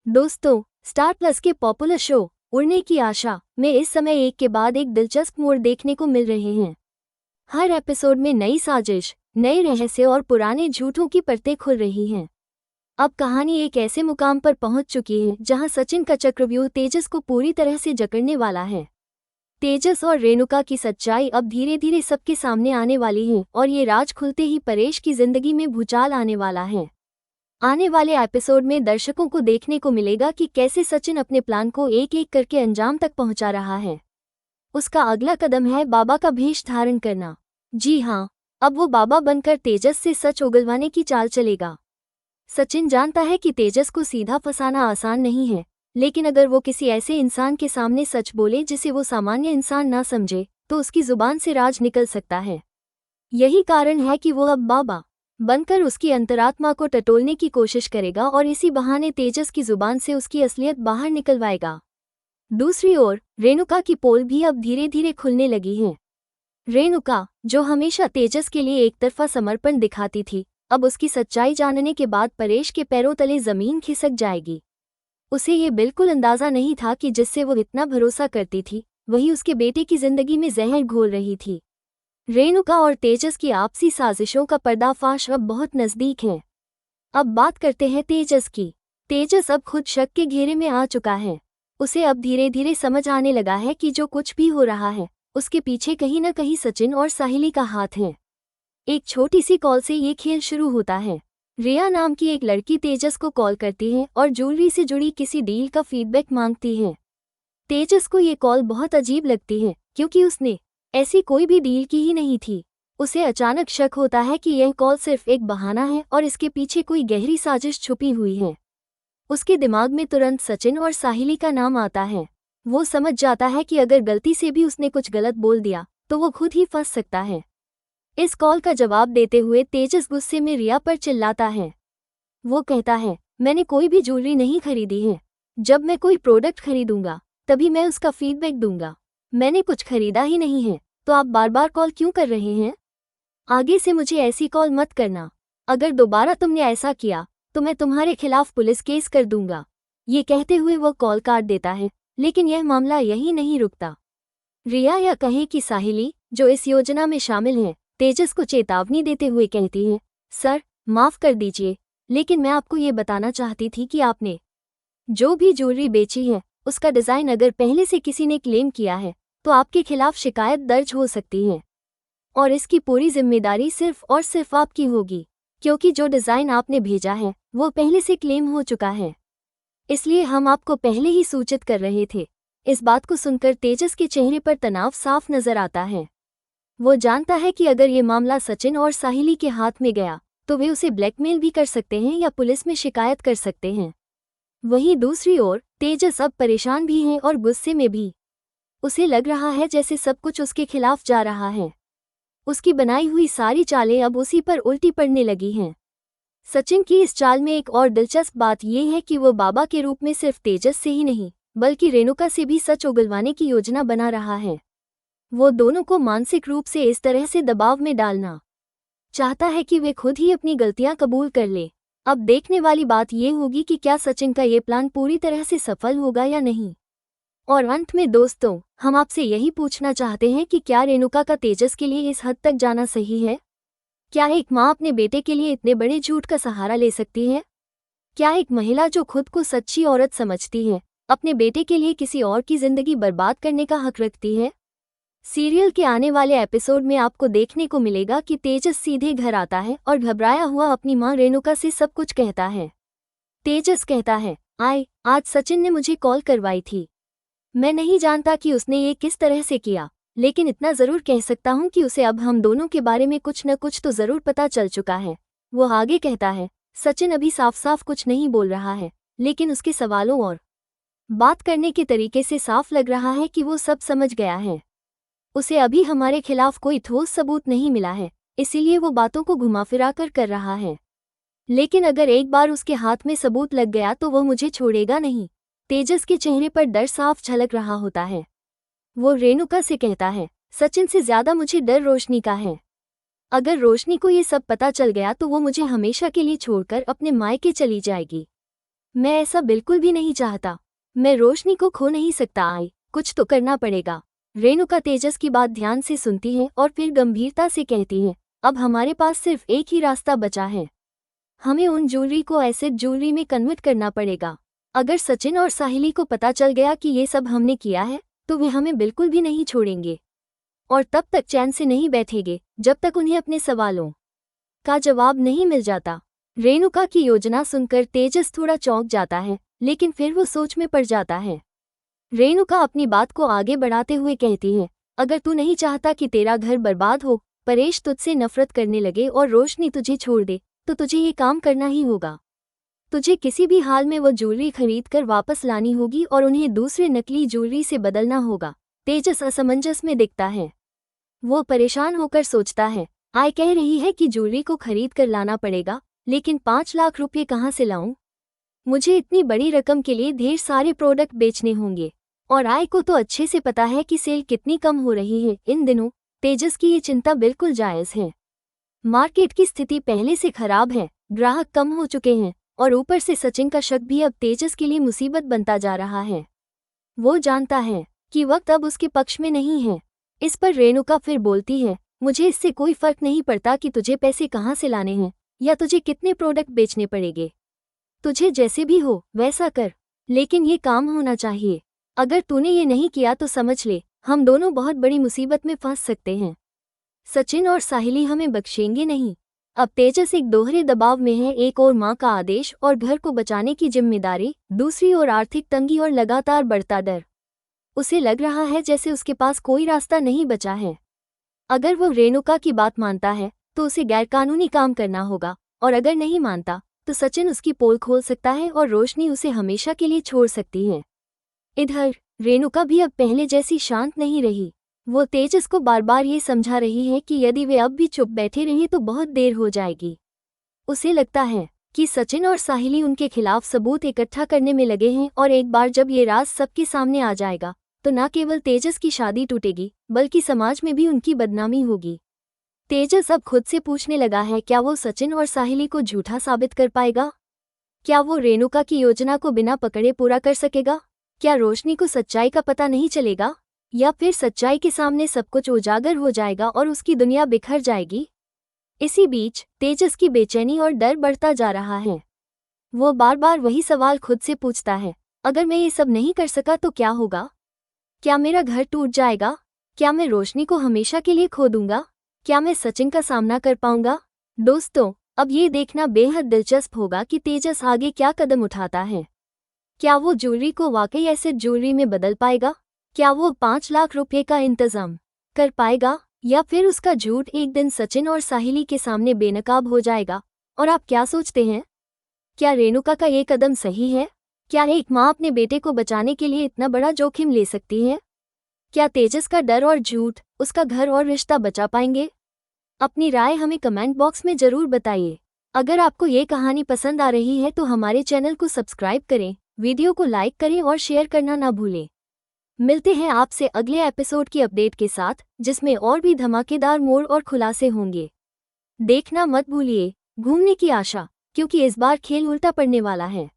दोस्तों, star plus के popular show उड़ने की आशा में इस समय एक के बाद एक दिलचस्प मोड़ देखने को मिल रहे हैं। हर एपिसोड में नई साजिश, नए रहस्य और पुराने झूठों की परतें खुल रही हैं। अब कहानी एक ऐसे मुकाम पर पहुंच चुकी है जहां सचिन का चक्रव्यूह तेजस को पूरी तरह से जकड़ने वाला है। तेजस और रेणुका की सच्चाई अब धीरे धीरे सबके सामने आने वाली है और ये राज खुलते ही परेश की जिंदगी में भूचाल आने वाला है। आने वाले एपिसोड में दर्शकों को देखने को मिलेगा कि कैसे सचिन अपने प्लान को एक एक करके अंजाम तक पहुंचा रहा है। उसका अगला कदम है बाबा का भेष धारण करना। जी हाँ, अब वो बाबा बनकर तेजस से सच उगलवाने की चाल चलेगा। सचिन जानता है कि तेजस को सीधा फंसाना आसान नहीं है, लेकिन अगर वो किसी ऐसे इंसान के सामने सच बोले जिसे वो सामान्य इंसान ना समझे, तो उसकी जुबान से राज निकल सकता है। यही कारण है कि वो अब बाबा बनकर उसकी अंतरात्मा को टटोलने की कोशिश करेगा और इसी बहाने तेजस की जुबान से उसकी असलियत बाहर निकलवाएगा। दूसरी ओर रेणुका की पोल भी अब धीरे धीरे खुलने लगी है। रेणुका, जो हमेशा तेजस के लिए एकतरफा समर्पण दिखाती थी, अब उसकी सच्चाई जानने के बाद परेश के पैरों तले जमीन खिसक जाएगी। उसे ये बिल्कुल अंदाजा नहीं था कि जिससे वो इतना भरोसा करती थी, वही उसके बेटे की जिंदगी में जहर घोल रही थी। रेणुका और तेजस की आपसी साजिशों का पर्दाफाश अब बहुत नजदीक है। अब बात करते हैं तेजस की। तेजस अब खुद शक के घेरे में आ चुका है। उसे अब धीरे धीरे समझ आने लगा है कि जो कुछ भी हो रहा है, उसके पीछे कहीं न कहीं सचिन और साहिली का हाथ है। एक छोटी सी कॉल से ये खेल शुरू होता है। रिया नाम की एक लड़की तेजस को कॉल करती है और ज्वेलरी से जुड़ी किसी डील का फीडबैक मांगती है। तेजस को ये कॉल बहुत अजीब लगती है, क्योंकि उसने ऐसी कोई भी डील की ही नहीं थी। उसे अचानक शक होता है कि यह कॉल सिर्फ एक बहाना है और इसके पीछे कोई गहरी साजिश छुपी हुई है। उसके दिमाग में तुरंत सचिन और साहिली का नाम आता है। वो समझ जाता है कि अगर गलती से भी उसने कुछ गलत बोल दिया तो वो खुद ही फंस सकता है। इस कॉल का जवाब देते हुए तेजस गुस्से में रिया पर चिल्लाता है। वो कहता है, मैंने कोई भी ज्वेलरी नहीं खरीदी है। जब मैं कोई प्रोडक्ट खरीदूंगा तभी मैं उसका फीडबैक दूंगा। मैंने कुछ खरीदा ही नहीं है, तो आप बार बार कॉल क्यों कर रहे हैं? आगे से मुझे ऐसी कॉल मत करना। अगर दोबारा तुमने ऐसा किया तो मैं तुम्हारे खिलाफ पुलिस केस कर दूंगा। ये कहते हुए वो कॉल काट देता है, लेकिन यह मामला यही नहीं रुकता। रिया या कहे कि साहिली, जो इस योजना में शामिल है, तेजस को चेतावनी देते हुए कहती है, सर, माफ कर दीजिए, लेकिन मैं आपको ये बताना चाहती थी कि आपने जो भी ज्वेलरी बेची है, उसका डिज़ाइन अगर पहले से किसी ने क्लेम किया है तो आपके खिलाफ शिकायत दर्ज हो सकती है और इसकी पूरी जिम्मेदारी सिर्फ और सिर्फ आपकी होगी, क्योंकि जो डिज़ाइन आपने भेजा है वो पहले से क्लेम हो चुका है। इसलिए हम आपको पहले ही सूचित कर रहे थे। इस बात को सुनकर तेजस के चेहरे पर तनाव साफ नजर आता है। वो जानता है कि अगर ये मामला सचिन और साहिली के हाथ में गया तो वे उसे ब्लैकमेल भी कर सकते हैं या पुलिस में शिकायत कर सकते हैं। वहीं दूसरी ओर तेजस अब परेशान भी है और गुस्से में भी। उसे लग रहा है जैसे सब कुछ उसके खिलाफ जा रहा है। उसकी बनाई हुई सारी चालें अब उसी पर उल्टी पड़ने लगी हैं। सचिन की इस चाल में एक और दिलचस्प बात यह है कि वो बाबा के रूप में सिर्फ तेजस से ही नहीं, बल्कि रेणुका से भी सच उगलवाने की योजना बना रहा है। वो दोनों को मानसिक रूप से इस तरह से दबाव में डालना चाहता है कि वे खुद ही अपनी गलतियां कबूल कर ले। अब देखने वाली बात यह होगी कि क्या सचिन का ये प्लान पूरी तरह से सफल होगा या नहीं। और अंत में दोस्तों, हम आपसे यही पूछना चाहते हैं कि क्या रेणुका का तेजस के लिए इस हद तक जाना सही है? क्या एक माँ अपने बेटे के लिए इतने बड़े झूठ का सहारा ले सकती है? क्या एक महिला जो खुद को सच्ची औरत समझती है, अपने बेटे के लिए किसी और की जिंदगी बर्बाद करने का हक रखती है? सीरियल के आने वाले एपिसोड में आपको देखने को मिलेगा कि तेजस सीधे घर आता है और घबराया हुआ अपनी माँ रेणुका से सब कुछ कहता है। तेजस कहता है, आज सचिन ने मुझे कॉल करवाई थी। मैं नहीं जानता कि उसने ये किस तरह से किया, लेकिन इतना ज़रूर कह सकता हूँ कि उसे अब हम दोनों के बारे में कुछ न कुछ तो ज़रूर पता चल चुका है। वो आगे कहता है, सचिन अभी साफ साफ कुछ नहीं बोल रहा है, लेकिन उसके सवालों और बात करने के तरीके से साफ लग रहा है कि वो सब समझ गया है। उसे अभी हमारे खिलाफ कोई ठोस सबूत नहीं मिला है, इसीलिए वो बातों को घुमा-फिरा कर रहा है। लेकिन अगर एक बार उसके हाथ में सबूत लग गया तो वो मुझे छोड़ेगा नहीं। तेजस के चेहरे पर डर साफ झलक रहा होता है। वो रेणुका से कहता है, सचिन से ज्यादा मुझे डर रोशनी का है। अगर रोशनी को ये सब पता चल गया तो वो मुझे हमेशा के लिए छोड़कर अपने मायके चली जाएगी। मैं ऐसा बिल्कुल भी नहीं चाहता। मैं रोशनी को खो नहीं सकता। आई, कुछ तो करना पड़ेगा। रेणुका तेजस की बात ध्यान से सुनती है और फिर गंभीरता से कहती है, अब हमारे पास सिर्फ एक ही रास्ता बचा है। हमें उन ज्वेलरी को एसिड ज्वेलरी में कन्वर्ट करना पड़ेगा। अगर सचिन और साहिली को पता चल गया कि ये सब हमने किया है तो वे हमें बिल्कुल भी नहीं छोड़ेंगे और तब तक चैन से नहीं बैठेंगे जब तक उन्हें अपने सवालों का जवाब नहीं मिल जाता। रेणुका की योजना सुनकर तेजस थोड़ा चौंक जाता है, लेकिन फिर वो सोच में पड़ जाता है। रेणुका अपनी बात को आगे बढ़ाते हुए कहती है, अगर तू नहीं चाहता कि तेरा घर बर्बाद हो, परेश तुझसे नफरत करने लगे और रोशनी तुझे छोड़ दे, तो तुझे ये काम करना ही होगा। तुझे किसी भी हाल में वो ज्वेलरी खरीद कर वापस लानी होगी और उन्हें दूसरे नकली ज्वेलरी से बदलना होगा। तेजस असमंजस में दिखता है। वो परेशान होकर सोचता है, आय कह रही है कि ज्वेलरी को खरीद कर लाना पड़ेगा, लेकिन 5 लाख रुपये कहाँ से लाऊं? मुझे इतनी बड़ी रकम के लिए ढेर सारे प्रोडक्ट बेचने होंगे और आय को तो अच्छे से पता है कि सेल कितनी कम हो रही है इन दिनों। तेजस की ये चिंता बिल्कुल जायज़ है। मार्केट की स्थिति पहले से खराब है, ग्राहक कम हो चुके हैं और ऊपर से सचिन का शक भी अब तेजस के लिए मुसीबत बनता जा रहा है। वो जानता है कि वक्त अब उसके पक्ष में नहीं है। इस पर रेणुका फिर बोलती है, मुझे इससे कोई फर्क नहीं पड़ता कि तुझे पैसे कहाँ से लाने हैं या तुझे कितने प्रोडक्ट बेचने पड़ेंगे। तुझे जैसे भी हो वैसा कर, लेकिन ये काम होना चाहिए। अगर तूने ये नहीं किया तो समझ ले, हम दोनों बहुत बड़ी मुसीबत में फंस सकते हैं। सचिन और साहिली हमें बख्शेंगे नहीं। अब तेजस एक दोहरे दबाव में है, एक और माँ का आदेश और घर को बचाने की जिम्मेदारी, दूसरी ओर आर्थिक तंगी और लगातार बढ़ता डर। उसे लग रहा है जैसे उसके पास कोई रास्ता नहीं बचा है। अगर वो रेणुका की बात मानता है तो उसे गैरकानूनी काम करना होगा, और अगर नहीं मानता तो सचिन उसकी पोल खोल सकता है और रोशनी उसे हमेशा के लिए छोड़ सकती है। इधर रेणुका भी अब पहले जैसी शांत नहीं रही। वो तेजस को बार बार ये समझा रही है कि यदि वे अब भी चुप बैठे रहे तो बहुत देर हो जाएगी। उसे लगता है कि सचिन और साहिली उनके खिलाफ सबूत इकट्ठा करने में लगे हैं और एक बार जब ये राज सबके सामने आ जाएगा तो न केवल तेजस की शादी टूटेगी बल्कि समाज में भी उनकी बदनामी होगी। तेजस अब खुद से पूछने लगा है, क्या वो सचिन और साहिली को झूठा साबित कर पाएगा? क्या वो रेणुका की योजना को बिना पकड़े पूरा कर सकेगा? क्या रोशनी को सच्चाई का पता नहीं चलेगा, या फिर सच्चाई के सामने सब कुछ उजागर हो जाएगा और उसकी दुनिया बिखर जाएगी? इसी बीच तेजस की बेचैनी और डर बढ़ता जा रहा है। वो बार बार वही सवाल खुद से पूछता है, अगर मैं ये सब नहीं कर सका तो क्या होगा? क्या मेरा घर टूट जाएगा? क्या मैं रोशनी को हमेशा के लिए खो दूंगा? क्या मैं सचिन का सामना कर पाऊंगा? दोस्तों, अब ये देखना बेहद दिलचस्प होगा कि तेजस आगे क्या कदम उठाता है। क्या वो ज्वेलरी को वाकई एसिड ज्वेलरी में बदल पाएगा? क्या वो 5 लाख रुपये का इंतजाम कर पाएगा, या फिर उसका झूठ एक दिन सचिन और साहिली के सामने बेनकाब हो जाएगा? और आप क्या सोचते हैं? क्या रेणुका का ये कदम सही है? क्या एक माँ अपने बेटे को बचाने के लिए इतना बड़ा जोखिम ले सकती है? क्या तेजस का डर और झूठ उसका घर और रिश्ता बचा पाएंगे? अपनी राय हमें कमेंट बॉक्स में जरूर बताइए। अगर आपको ये कहानी पसंद आ रही है तो हमारे चैनल को सब्सक्राइब करें, वीडियो को लाइक करें और शेयर करना ना भूलें। मिलते हैं आपसे अगले एपिसोड की अपडेट के साथ, जिसमें और भी धमाकेदार मोड़ और खुलासे होंगे। देखना मत भूलिए घूमने की आशा, क्योंकि इस बार खेल उल्टा पड़ने वाला है।